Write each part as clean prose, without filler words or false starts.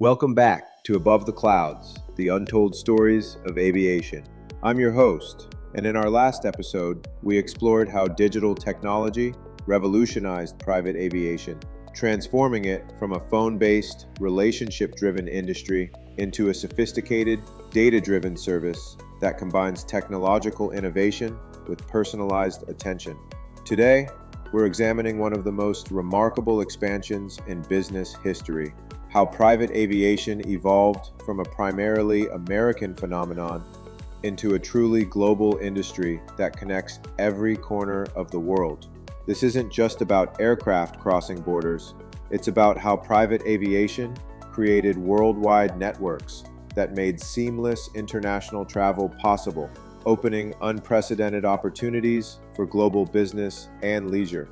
Welcome back to Above the Clouds, the Untold Stories of Aviation. I'm your host, and in our last episode, we explored how digital technology revolutionized private aviation, transforming it from a phone-based, relationship-driven industry into a sophisticated, data-driven service that combines technological innovation with personalized attention. Today, we're examining one of the most remarkable expansions in business history: how private aviation evolved from a primarily American phenomenon into a truly global industry that connects every corner of the world. This isn't just about aircraft crossing borders, it's about how private aviation created worldwide networks that made seamless international travel possible, opening unprecedented opportunities for global business and leisure.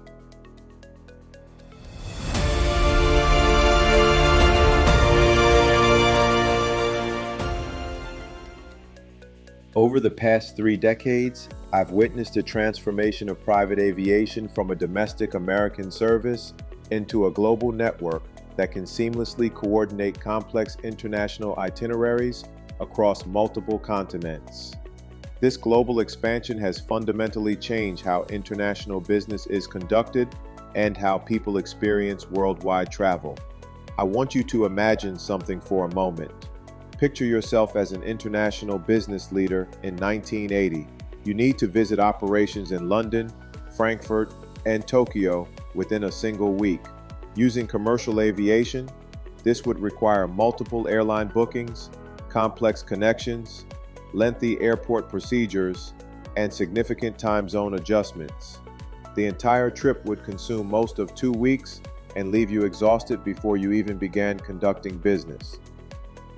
Over the past 3 decades, I've witnessed a transformation of private aviation from a domestic American service into a global network that can seamlessly coordinate complex international itineraries across multiple continents. This global expansion has fundamentally changed how international business is conducted and how people experience worldwide travel. I want you to imagine something for a moment. Picture yourself as an international business leader in 1980. You need to visit operations in London, Frankfurt, and Tokyo within a single week. Using commercial aviation, this would require multiple airline bookings, complex connections, lengthy airport procedures, and significant time zone adjustments. The entire trip would consume most of 2 weeks and leave you exhausted before you even began conducting business.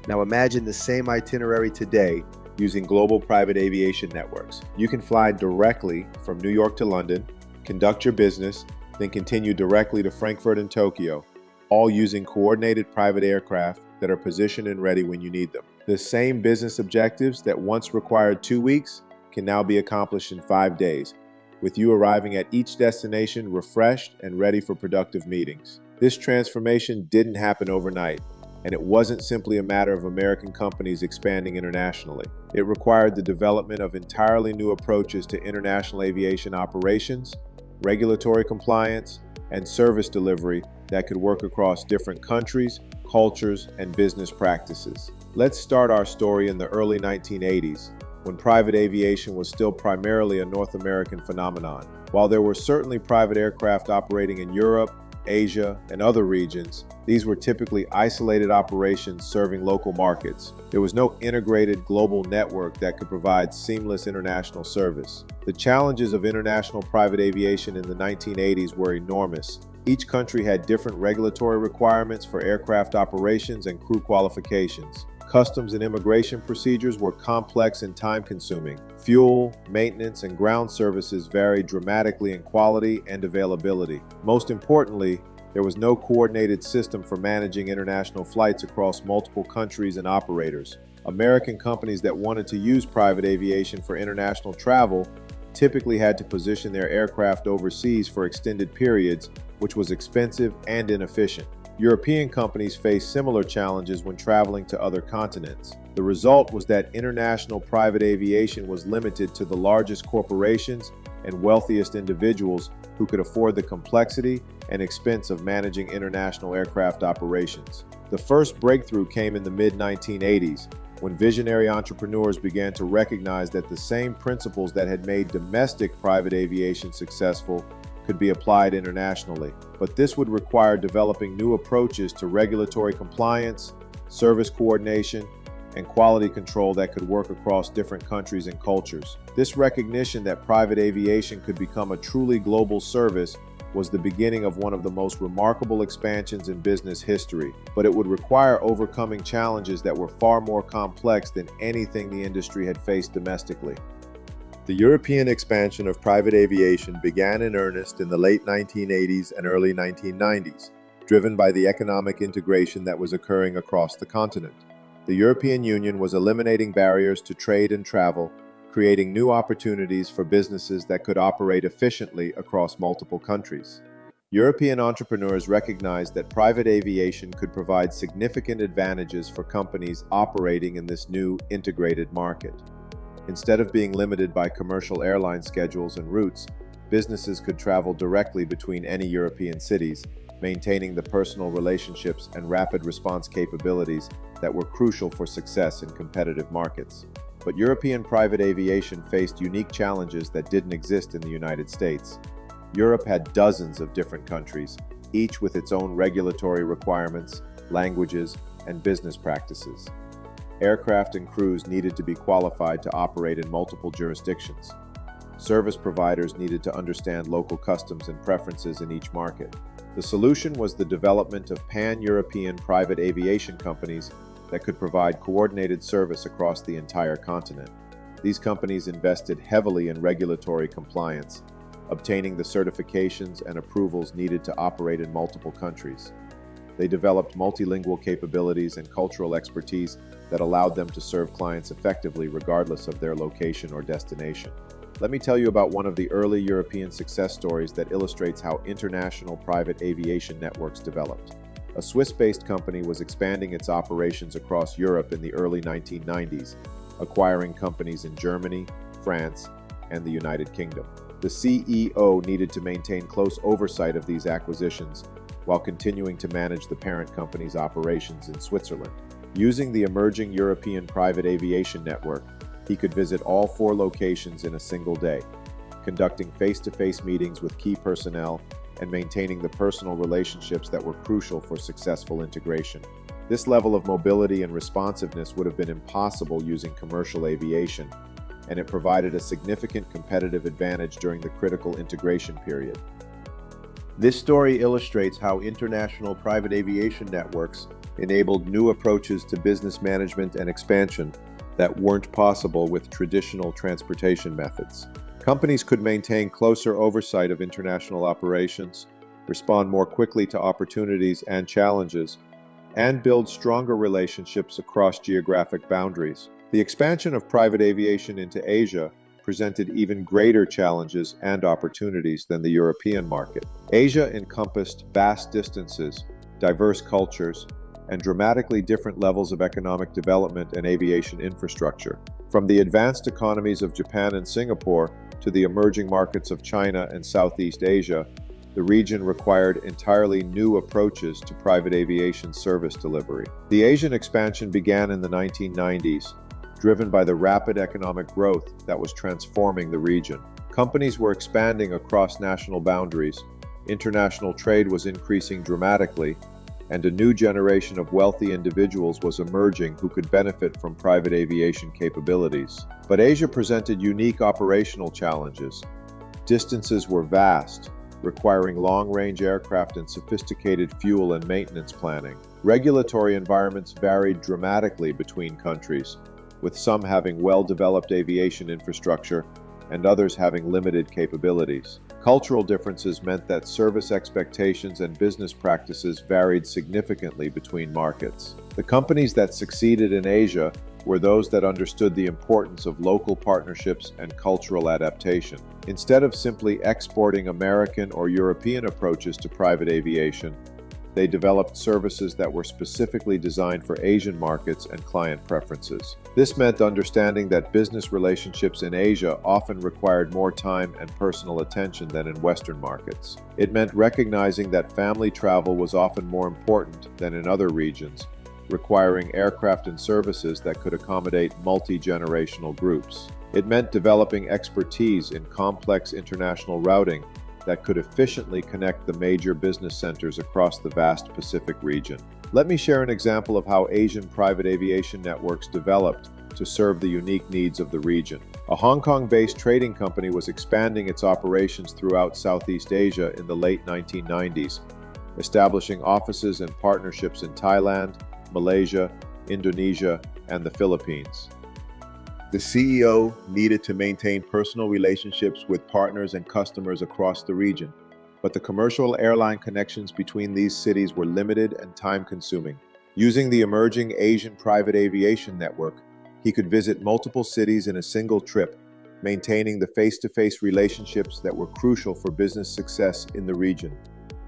Now imagine the same itinerary today using global private aviation networks. You can fly directly from New York to London, conduct your business, then continue directly to Frankfurt and Tokyo, all using coordinated private aircraft that are positioned and ready when you need them. The same business objectives that once required 2 weeks can now be accomplished in 5 days, with you arriving at each destination refreshed and ready for productive meetings. This transformation didn't happen overnight, and it wasn't simply a matter of American companies expanding internationally. It required the development of entirely new approaches to international aviation operations, regulatory compliance, and service delivery that could work across different countries, cultures, and business practices. Let's start our story in the early 1980s, when private aviation was still primarily a North American phenomenon. While there were certainly private aircraft operating in Europe, Asia, and other regions, these were typically isolated operations serving local markets. There was no integrated global network that could provide seamless international service. The challenges of international private aviation in the 1980s were enormous. Each country had different regulatory requirements for aircraft operations and crew qualifications. Customs and immigration procedures were complex and time-consuming. Fuel, maintenance, and ground services varied dramatically in quality and availability. Most importantly, there was no coordinated system for managing international flights across multiple countries and operators. American companies that wanted to use private aviation for international travel typically had to position their aircraft overseas for extended periods, which was expensive and inefficient. European companies faced similar challenges when traveling to other continents. The result was that international private aviation was limited to the largest corporations and wealthiest individuals who could afford the complexity and expense of managing international aircraft operations. The first breakthrough came in the mid-1980s, when visionary entrepreneurs began to recognize that the same principles that had made domestic private aviation successful could be applied internationally. But this would require developing new approaches to regulatory compliance, service coordination, and quality control that could work across different countries and cultures. This recognition that private aviation could become a truly global service was the beginning of one of the most remarkable expansions in business history, but it would require overcoming challenges that were far more complex than anything the industry had faced domestically. The European expansion of private aviation began in earnest in the late 1980s and early 1990s, driven by the economic integration that was occurring across the continent. The European Union was eliminating barriers to trade and travel, creating new opportunities for businesses that could operate efficiently across multiple countries. European entrepreneurs recognized that private aviation could provide significant advantages for companies operating in this new integrated market. Instead of being limited by commercial airline schedules and routes, businesses could travel directly between any European cities, maintaining the personal relationships and rapid response capabilities that were crucial for success in competitive markets. But European private aviation faced unique challenges that didn't exist in the United States. Europe had dozens of different countries, each with its own regulatory requirements, languages, and business practices. Aircraft and crews needed to be qualified to operate in multiple jurisdictions. Service providers needed to understand local customs and preferences in each market. The solution was the development of pan-European private aviation companies that could provide coordinated service across the entire continent. These companies invested heavily in regulatory compliance, obtaining the certifications and approvals needed to operate in multiple countries. They developed multilingual capabilities and cultural expertise that allowed them to serve clients effectively regardless of their location or destination. Let me tell you about one of the early European success stories that illustrates how international private aviation networks developed. A Swiss-based company was expanding its operations across Europe in the early 1990s, acquiring companies in Germany, France, and the United Kingdom. The CEO needed to maintain close oversight of these acquisitions while continuing to manage the parent company's operations in Switzerland. Using the emerging European private aviation network, he could visit all 4 locations in a single day, conducting face-to-face meetings with key personnel and maintaining the personal relationships that were crucial for successful integration. This level of mobility and responsiveness would have been impossible using commercial aviation, and it provided a significant competitive advantage during the critical integration period. This story illustrates how international private aviation networks enabled new approaches to business management and expansion that weren't possible with traditional transportation methods. Companies could maintain closer oversight of international operations, respond more quickly to opportunities and challenges, and build stronger relationships across geographic boundaries. The expansion of private aviation into Asia presented even greater challenges and opportunities than the European market. Asia encompassed vast distances, diverse cultures, and dramatically different levels of economic development and aviation infrastructure. From the advanced economies of Japan and Singapore to the emerging markets of China and Southeast Asia, the region required entirely new approaches to private aviation service delivery. The Asian expansion began in the 1990s, driven by the rapid economic growth that was transforming the region. Companies were expanding across national boundaries, international trade was increasing dramatically, and a new generation of wealthy individuals was emerging who could benefit from private aviation capabilities. But Asia presented unique operational challenges. Distances were vast, requiring long-range aircraft and sophisticated fuel and maintenance planning. Regulatory environments varied dramatically between countries, with some having well-developed aviation infrastructure and others having limited capabilities. Cultural differences meant that service expectations and business practices varied significantly between markets. The companies that succeeded in Asia were those that understood the importance of local partnerships and cultural adaptation. Instead of simply exporting American or European approaches to private aviation, they developed services that were specifically designed for Asian markets and client preferences. This meant understanding that business relationships in Asia often required more time and personal attention than in Western markets. It meant recognizing that family travel was often more important than in other regions, requiring aircraft and services that could accommodate multi-generational groups. It meant developing expertise in complex international routing that could efficiently connect the major business centers across the vast Pacific region. Let me share an example of how Asian private aviation networks developed to serve the unique needs of the region. A Hong Kong-based trading company was expanding its operations throughout Southeast Asia in the late 1990s, establishing offices and partnerships in Thailand, Malaysia, Indonesia, and the Philippines. The CEO needed to maintain personal relationships with partners and customers across the region, but the commercial airline connections between these cities were limited and time-consuming. Using the emerging Asian private aviation network, he could visit multiple cities in a single trip, maintaining the face-to-face relationships that were crucial for business success in the region.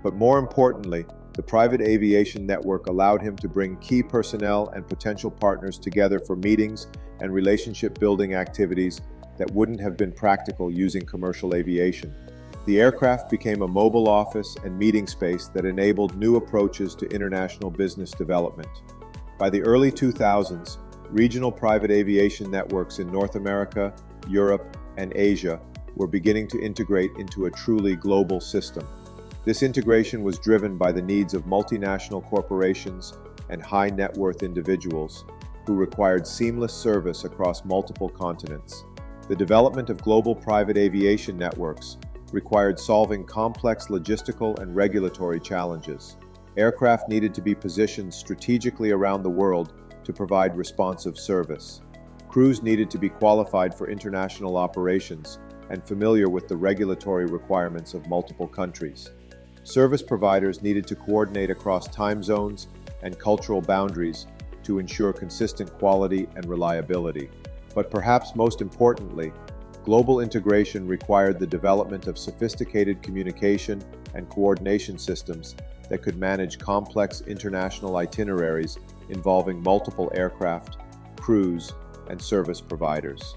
But more importantly, the private aviation network allowed him to bring key personnel and potential partners together for meetings and relationship-building activities that wouldn't have been practical using commercial aviation. The aircraft became a mobile office and meeting space that enabled new approaches to international business development. By the early 2000s, regional private aviation networks in North America, Europe, and Asia were beginning to integrate into a truly global system. This integration was driven by the needs of multinational corporations and high-net-worth individuals who required seamless service across multiple continents. The development of global private aviation networks required solving complex logistical and regulatory challenges. Aircraft needed to be positioned strategically around the world to provide responsive service. Crews needed to be qualified for international operations and familiar with the regulatory requirements of multiple countries. Service providers needed to coordinate across time zones and cultural boundaries to ensure consistent quality and reliability. But perhaps most importantly, global integration required the development of sophisticated communication and coordination systems that could manage complex international itineraries involving multiple aircraft, crews, and service providers.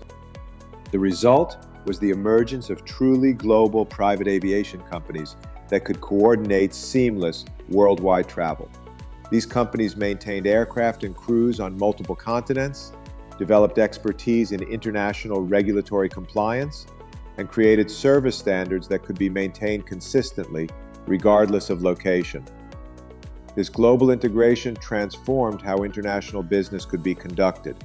The result was the emergence of truly global private aviation companies that could coordinate seamless worldwide travel. These companies maintained aircraft and crews on multiple continents, developed expertise in international regulatory compliance, and created service standards that could be maintained consistently, regardless of location. This global integration transformed how international business could be conducted.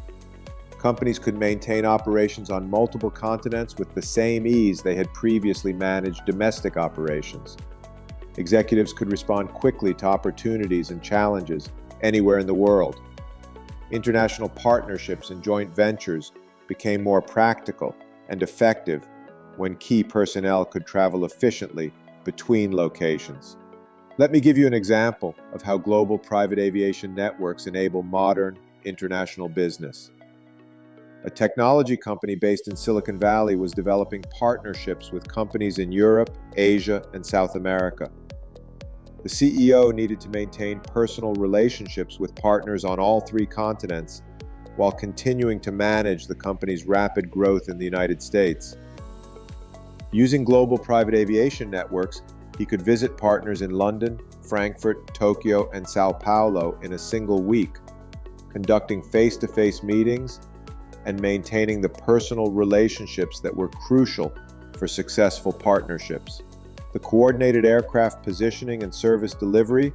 Companies could maintain operations on multiple continents with the same ease they had previously managed domestic operations. Executives could respond quickly to opportunities and challenges anywhere in the world. International partnerships and joint ventures became more practical and effective when key personnel could travel efficiently between locations. Let me give you an example of how global private aviation networks enable modern international business. A technology company based in Silicon Valley was developing partnerships with companies in Europe, Asia, and South America. The CEO needed to maintain personal relationships with partners on all three continents while continuing to manage the company's rapid growth in the United States. Using global private aviation networks, he could visit partners in London, Frankfurt, Tokyo, and Sao Paulo in a single week, conducting face-to-face meetings and maintaining the personal relationships that were crucial for successful partnerships. The coordinated aircraft positioning and service delivery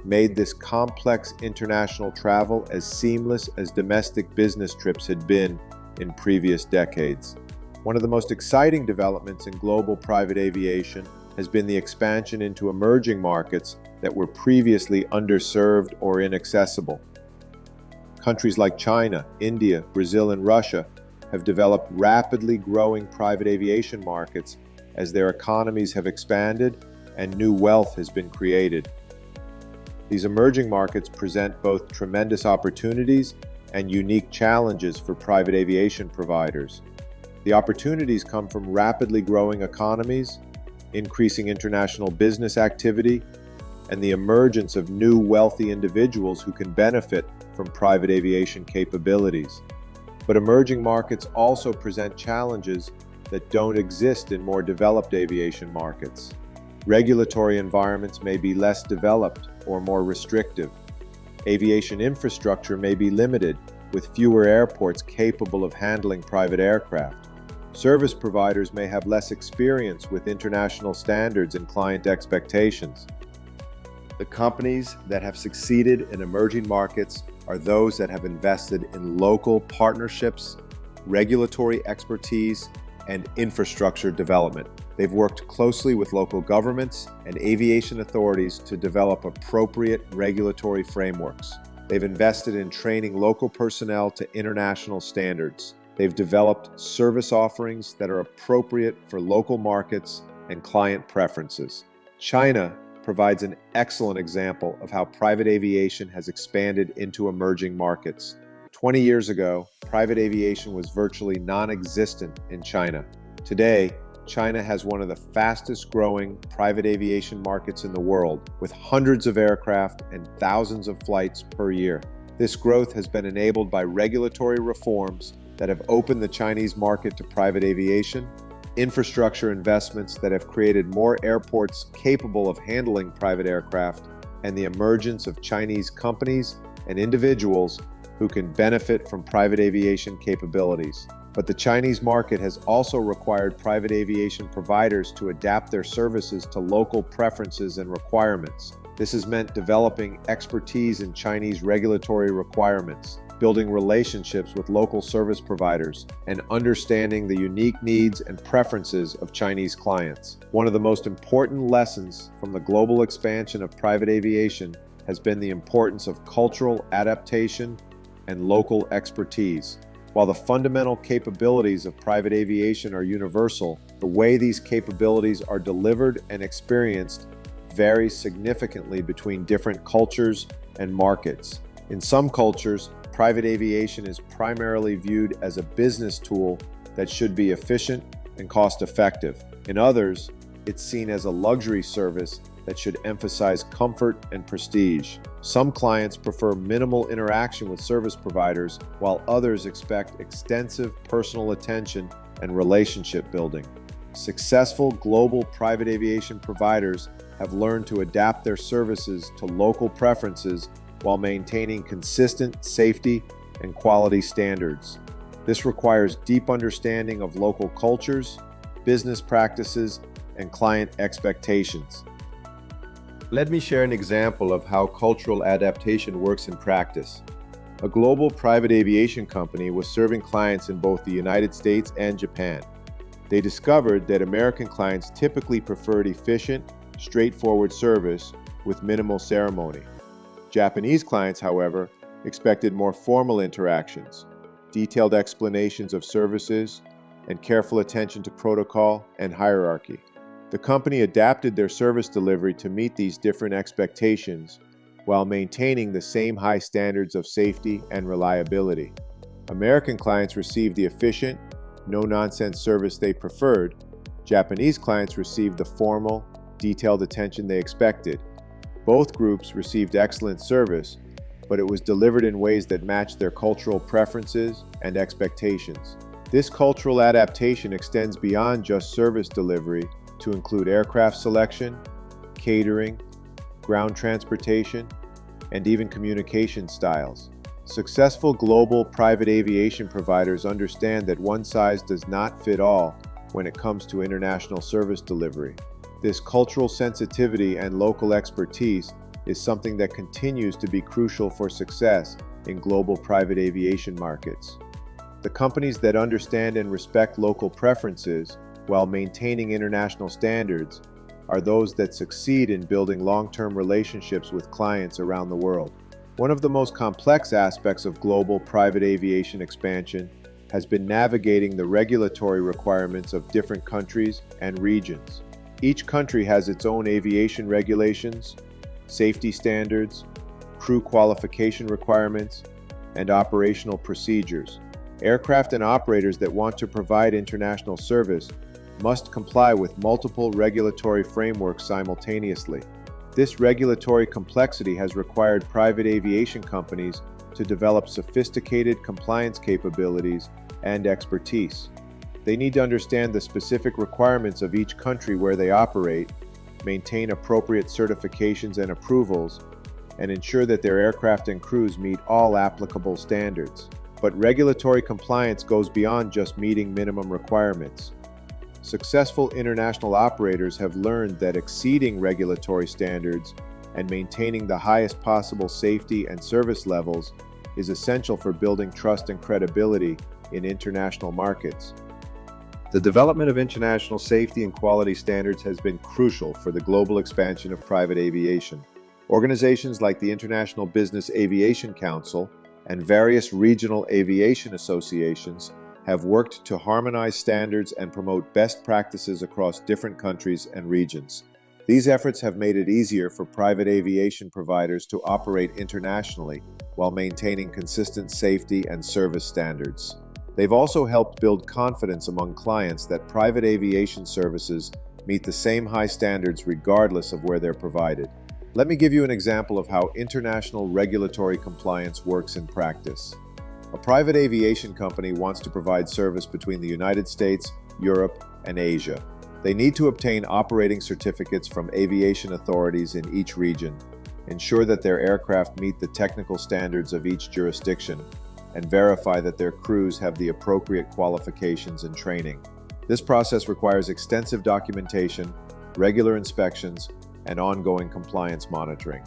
made this complex international travel as seamless as domestic business trips had been in previous decades. One of the most exciting developments in global private aviation has been the expansion into emerging markets that were previously underserved or inaccessible. Countries like China, India, Brazil, and Russia have developed rapidly growing private aviation markets as their economies have expanded and new wealth has been created. These emerging markets present both tremendous opportunities and unique challenges for private aviation providers. The opportunities come from rapidly growing economies, increasing international business activity, and the emergence of new wealthy individuals who can benefit from private aviation capabilities. But emerging markets also present challenges that don't exist in more developed aviation markets. Regulatory environments may be less developed or more restrictive. Aviation infrastructure may be limited, with fewer airports capable of handling private aircraft. Service providers may have less experience with international standards and client expectations. The companies that have succeeded in emerging markets are those that have invested in local partnerships, regulatory expertise, and infrastructure development. They've worked closely with local governments and aviation authorities to develop appropriate regulatory frameworks. They've invested in training local personnel to international standards. They've developed service offerings that are appropriate for local markets and client preferences. China provides an excellent example of how private aviation has expanded into emerging markets. 20 years ago, private aviation was virtually non-existent in China. Today, China has one of the fastest growing private aviation markets in the world, with hundreds of aircraft and thousands of flights per year. This growth has been enabled by regulatory reforms that have opened the Chinese market to private aviation, infrastructure investments that have created more airports capable of handling private aircraft, and the emergence of Chinese companies and individuals who can benefit from private aviation capabilities. But the Chinese market has also required private aviation providers to adapt their services to local preferences and requirements. This has meant developing expertise in Chinese regulatory requirements, building relationships with local service providers, and understanding the unique needs and preferences of Chinese clients. One of the most important lessons from the global expansion of private aviation has been the importance of cultural adaptation and local expertise. While the fundamental capabilities of private aviation are universal, the way these capabilities are delivered and experienced varies significantly between different cultures and markets. In some cultures, private aviation is primarily viewed as a business tool that should be efficient and cost-effective. In others, it's seen as a luxury service that should emphasize comfort and prestige. Some clients prefer minimal interaction with service providers, while others expect extensive personal attention and relationship building. Successful global private aviation providers have learned to adapt their services to local preferences while maintaining consistent safety and quality standards. This requires deep understanding of local cultures, business practices, and client expectations. Let me share an example of how cultural adaptation works in practice. A global private aviation company was serving clients in both the United States and Japan. They discovered that American clients typically preferred efficient, straightforward service with minimal ceremony. Japanese clients, however, expected more formal interactions, detailed explanations of services, and careful attention to protocol and hierarchy. The company adapted their service delivery to meet these different expectations while maintaining the same high standards of safety and reliability. American clients received the efficient, no-nonsense service they preferred. Japanese clients received the formal, detailed attention they expected. Both groups received excellent service, but it was delivered in ways that matched their cultural preferences and expectations. This cultural adaptation extends beyond just service delivery to include aircraft selection, catering, ground transportation, and even communication styles. Successful global private aviation providers understand that one size does not fit all when it comes to international service delivery. This cultural sensitivity and local expertise is something that continues to be crucial for success in global private aviation markets. The companies that understand and respect local preferences while maintaining international standards are those that succeed in building long-term relationships with clients around the world. One of the most complex aspects of global private aviation expansion has been navigating the regulatory requirements of different countries and regions. Each country has its own aviation regulations, safety standards, crew qualification requirements, and operational procedures. Aircraft and operators that want to provide international service must comply with multiple regulatory frameworks simultaneously. This regulatory complexity has required private aviation companies to develop sophisticated compliance capabilities and expertise. They need to understand the specific requirements of each country where they operate, maintain appropriate certifications and approvals, and ensure that their aircraft and crews meet all applicable standards. But regulatory compliance goes beyond just meeting minimum requirements. Successful international operators have learned that exceeding regulatory standards and maintaining the highest possible safety and service levels is essential for building trust and credibility in international markets. The development of international safety and quality standards has been crucial for the global expansion of private aviation. Organizations like the International Business Aviation Council and various regional aviation associations have worked to harmonize standards and promote best practices across different countries and regions. These efforts have made it easier for private aviation providers to operate internationally while maintaining consistent safety and service standards. They've also helped build confidence among clients that private aviation services meet the same high standards regardless of where they're provided. Let me give you an example of how international regulatory compliance works in practice. A private aviation company wants to provide service between the United States, Europe, and Asia. They need to obtain operating certificates from aviation authorities in each region, ensure that their aircraft meet the technical standards of each jurisdiction, and verify that their crews have the appropriate qualifications and training. This process requires extensive documentation, regular inspections, and ongoing compliance monitoring.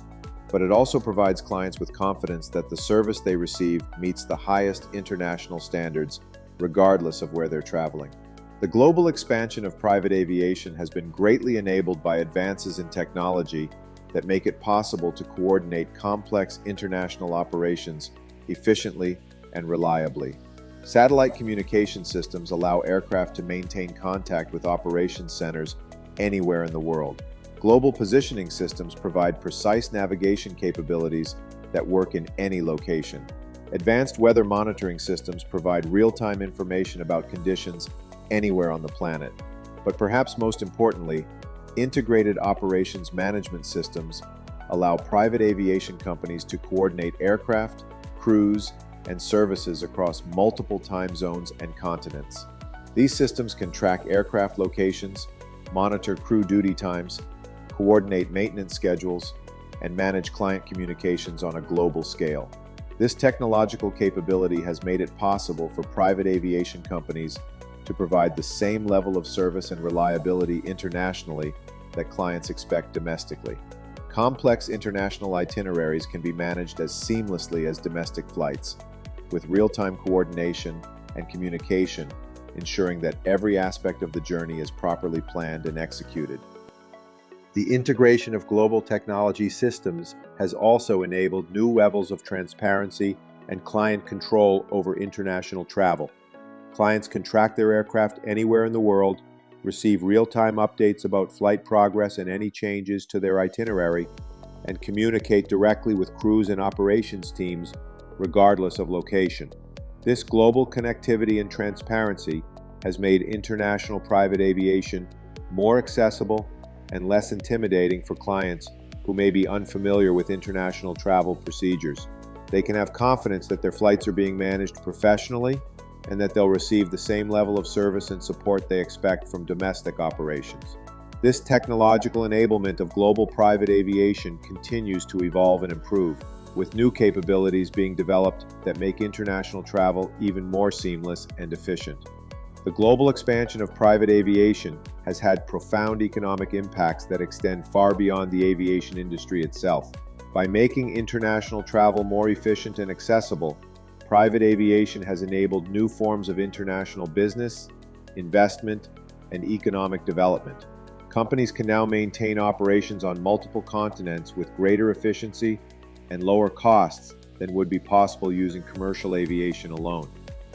But it also provides clients with confidence that the service they receive meets the highest international standards, regardless of where they're traveling. The global expansion of private aviation has been greatly enabled by advances in technology that make it possible to coordinate complex international operations efficiently and reliably. Satellite communication systems allow aircraft to maintain contact with operations centers anywhere in the world. Global positioning systems provide precise navigation capabilities that work in any location. Advanced weather monitoring systems provide real-time information about conditions anywhere on the planet. But perhaps most importantly, integrated operations management systems allow private aviation companies to coordinate aircraft, crews, and services across multiple time zones and continents. These systems can track aircraft locations, monitor crew duty times, coordinate maintenance schedules, and manage client communications on a global scale. This technological capability has made it possible for private aviation companies to provide the same level of service and reliability internationally that clients expect domestically. Complex international itineraries can be managed as seamlessly as domestic flights, with real-time coordination and communication, ensuring that every aspect of the journey is properly planned and executed. The integration of global technology systems has also enabled new levels of transparency and client control over international travel. Clients can track their aircraft anywhere in the world, receive real-time updates about flight progress and any changes to their itinerary, and communicate directly with crews and operations teams regardless of location. This global connectivity and transparency has made international private aviation more accessible and less intimidating for clients who may be unfamiliar with international travel procedures. They can have confidence that their flights are being managed professionally and that they'll receive the same level of service and support they expect from domestic operations. This technological enablement of global private aviation continues to evolve and improve, with new capabilities being developed that make international travel even more seamless and efficient. The global expansion of private aviation has had profound economic impacts that extend far beyond the aviation industry itself. By making international travel more efficient and accessible, private aviation has enabled new forms of international business, investment, and economic development. Companies can now maintain operations on multiple continents with greater efficiency and lower costs than would be possible using commercial aviation alone.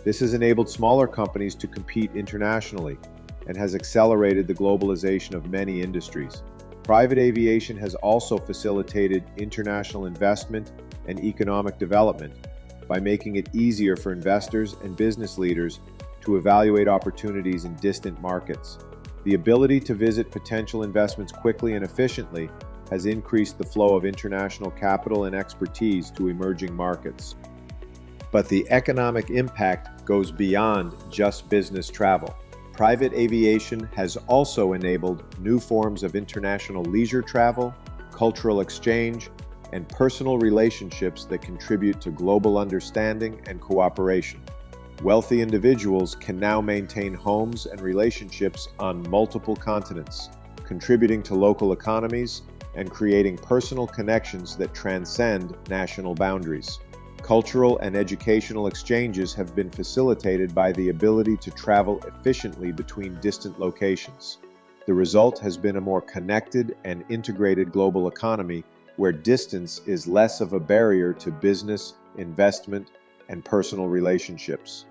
This has enabled smaller companies to compete internationally and has accelerated the globalization of many industries. Private aviation has also facilitated international investment and economic development by making it easier for investors and business leaders to evaluate opportunities in distant markets. The ability to visit potential investments quickly and efficiently has increased the flow of international capital and expertise to emerging markets. But the economic impact goes beyond just business travel. Private aviation has also enabled new forms of international leisure travel, cultural exchange, and personal relationships that contribute to global understanding and cooperation. Wealthy individuals can now maintain homes and relationships on multiple continents, contributing to local economies and creating personal connections that transcend national boundaries. Cultural and educational exchanges have been facilitated by the ability to travel efficiently between distant locations. The result has been a more connected and integrated global economy where distance is less of a barrier to business, investment, and personal relationships.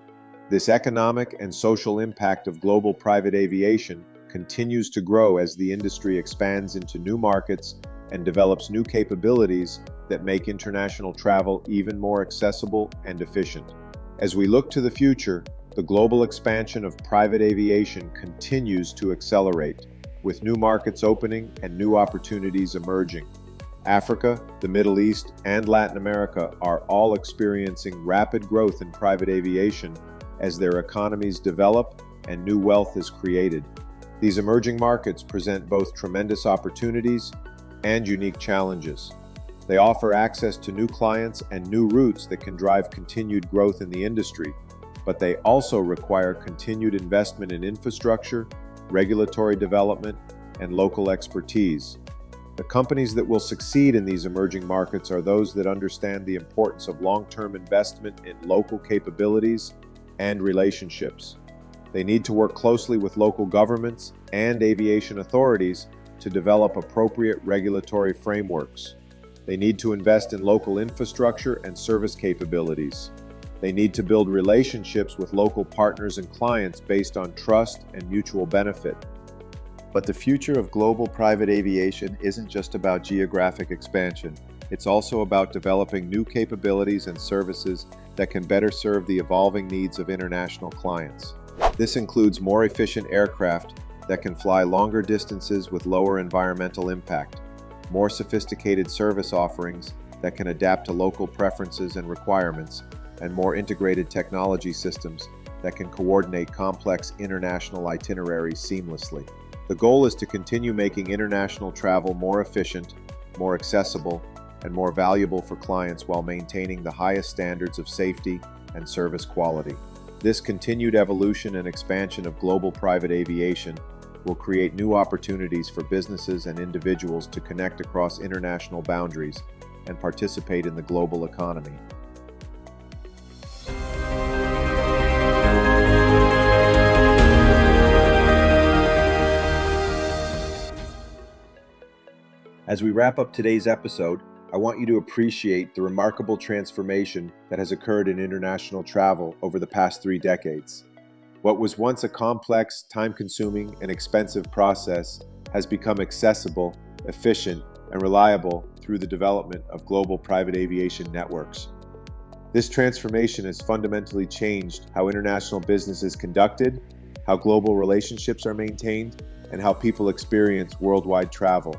This economic and social impact of global private aviation continues to grow as the industry expands into new markets and develops new capabilities that make international travel even more accessible and efficient. As we look to the future, The global expansion of private aviation continues to accelerate, with new markets opening and new opportunities emerging. Africa, the Middle East, and Latin America are all experiencing rapid growth in private aviation as their economies develop and new wealth is created. These emerging markets present both tremendous opportunities and unique challenges. They offer access to new clients and new routes that can drive continued growth in the industry, but they also require continued investment in infrastructure, regulatory development, and local expertise. The companies that will succeed in these emerging markets are those that understand the importance of long-term investment in local capabilities and relationships. They need to work closely with local governments and aviation authorities to develop appropriate regulatory frameworks. They need to invest in local infrastructure and service capabilities. They need to build relationships with local partners and clients based on trust and mutual benefit. But the future of global private aviation isn't just about geographic expansion. It's also about developing new capabilities and services that can better serve the evolving needs of international clients. This includes more efficient aircraft that can fly longer distances with lower environmental impact, more sophisticated service offerings that can adapt to local preferences and requirements, and more integrated technology systems that can coordinate complex international itineraries seamlessly. The goal is to continue making international travel more efficient, more accessible, and more valuable for clients while maintaining the highest standards of safety and service quality. This continued evolution and expansion of global private aviation will create new opportunities for businesses and individuals to connect across international boundaries and participate in the global economy. As we wrap up today's episode, I want you to appreciate the remarkable transformation that has occurred in international travel over the past 3 decades. What was once a complex, time-consuming, and expensive process has become accessible, efficient, and reliable through the development of global private aviation networks. This transformation has fundamentally changed how international business is conducted, how global relationships are maintained, and how people experience worldwide travel.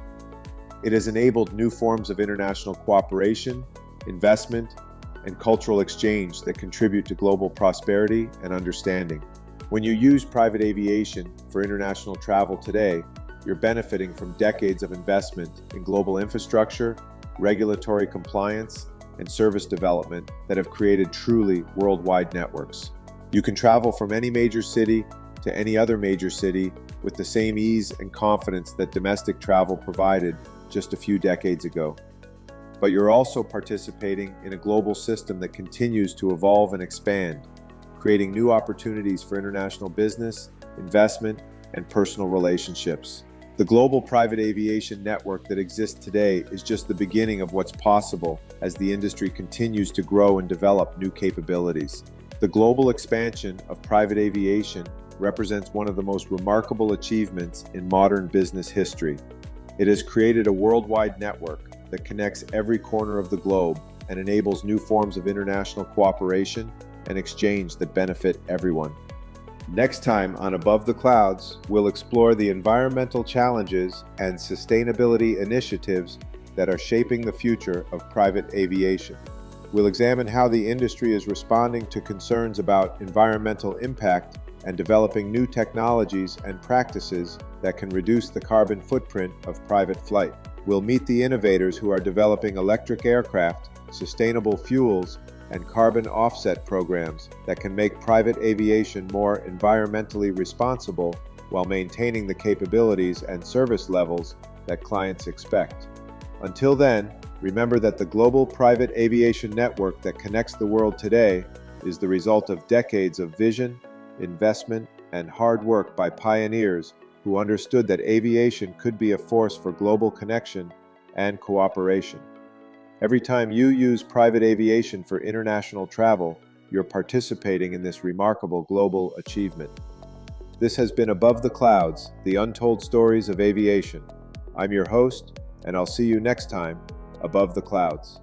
It has enabled new forms of international cooperation, investment, and cultural exchange that contribute to global prosperity and understanding. When you use private aviation for international travel today, you're benefiting from decades of investment in global infrastructure, regulatory compliance, and service development that have created truly worldwide networks. You can travel from any major city to any other major city with the same ease and confidence that domestic travel provided just a few decades ago. But you're also participating in a global system that continues to evolve and expand, creating new opportunities for international business, investment, and personal relationships. The global private aviation network that exists today is just the beginning of what's possible as the industry continues to grow and develop new capabilities. The global expansion of private aviation represents one of the most remarkable achievements in modern business history. It has created a worldwide network that connects every corner of the globe and enables new forms of international cooperation and exchange that benefit everyone. Next time on Above the Clouds, we'll explore the environmental challenges and sustainability initiatives that are shaping the future of private aviation. We'll examine how the industry is responding to concerns about environmental impact and developing new technologies and practices that can reduce the carbon footprint of private flight. We'll meet the innovators who are developing electric aircraft, sustainable fuels, and carbon offset programs that can make private aviation more environmentally responsible while maintaining the capabilities and service levels that clients expect. Until then, remember that the global private aviation network that connects the world today is the result of decades of vision, investment, and hard work by pioneers who understood that aviation could be a force for global connection and cooperation. Every time you use private aviation for international travel, you're participating in this remarkable global achievement. This has been Above the Clouds, the Untold Stories of Aviation. I'm your host, and I'll see you next time, Above the Clouds.